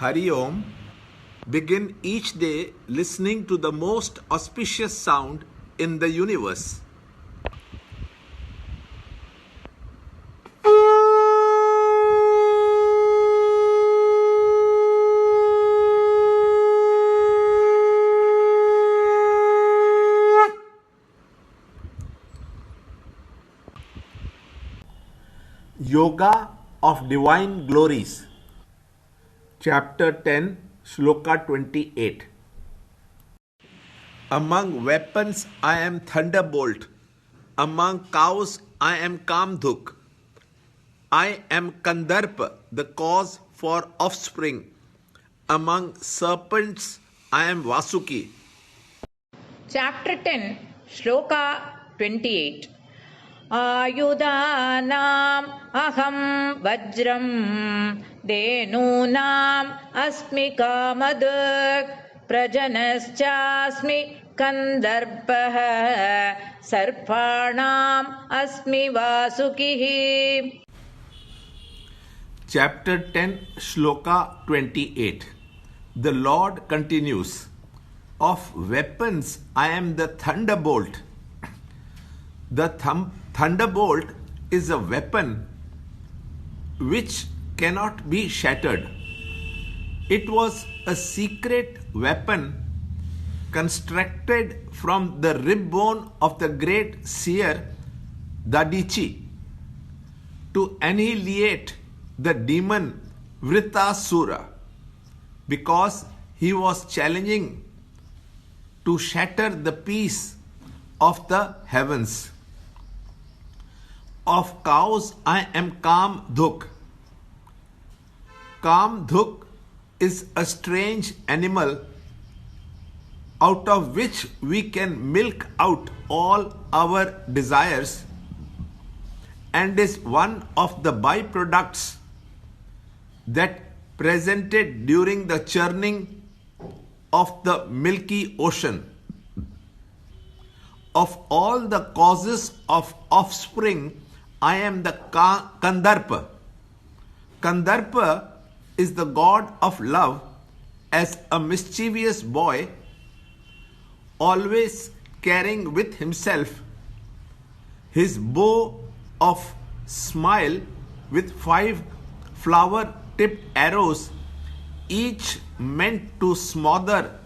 Hari Om, begin each day listening to the most auspicious sound in the universe. Yoga of Divine Glories, Chapter 10, Shloka 28. Among weapons I am thunderbolt, among cows I am Kamdhuk. I am Kandarpa, the cause for offspring. Among serpents I am Vasuki. Chapter 10, Shloka 28. Ayudhanam aham vajram denunam asmi kamadak prajanaschasmi kandarpah sarpanam asmi vasukihi. Chapter 10, Shloka 28. The Lord continues, of weapons I am the thunderbolt. The thunderbolt is a weapon which cannot be shattered. It was a secret weapon constructed from the rib bone of the great seer Dadichi to annihilate the demon Vritasura, because he was challenging to shatter the peace of the heavens. Of cows I am Kamdhuk. Kamdhuk is a strange animal out of which we can milk out all our desires and is one of the byproducts that presented during the churning of the Milky Ocean. Of all the causes of offspring, I am the Kandarpa. Kandarpa is the god of love as a mischievous boy, always carrying with himself his bow of smile with 5 flower-tipped arrows, each meant to smother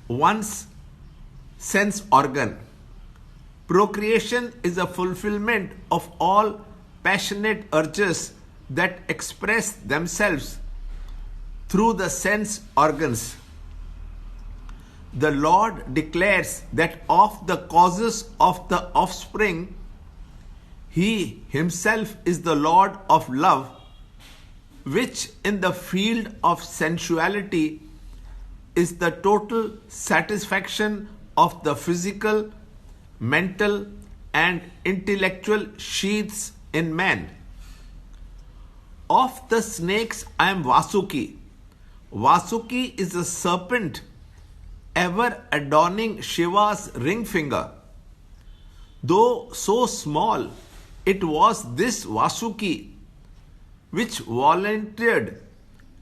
one's sense organ. Procreation is a fulfillment of all passionate urges that express themselves through the sense organs. The Lord declares that of the causes of the offspring, He Himself is the Lord of love, which in the field of sensuality is the total satisfaction of the physical, mental and intellectual sheaths in man. Of the snakes I am Vasuki. Vasuki is a serpent ever adorning Shiva's ring finger. Though so small, it was this Vasuki which volunteered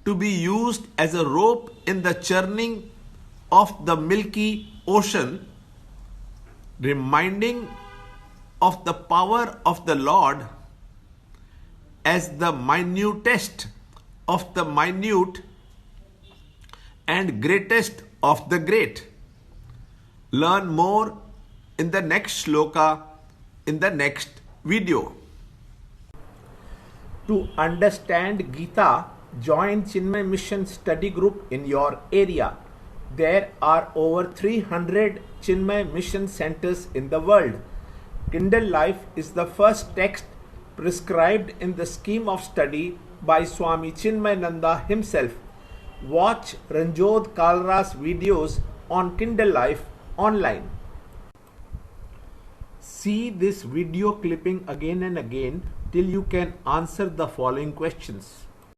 to be used as a rope in the churning of the Milky Ocean, reminding of the power of the Lord as the minutest of the minute and greatest of the great. Learn more in the next shloka in the next video. To understand Gita, join Chinmaya Mission study group in your area. There are over 300 Chinmaya Mission centers in the world. Kindle Life is the first text prescribed in the scheme of study by Swami Chinmayananda himself. Watch Ranjod Kalra's videos on Kindle Life online. See this video clipping again and again till you can answer the following questions.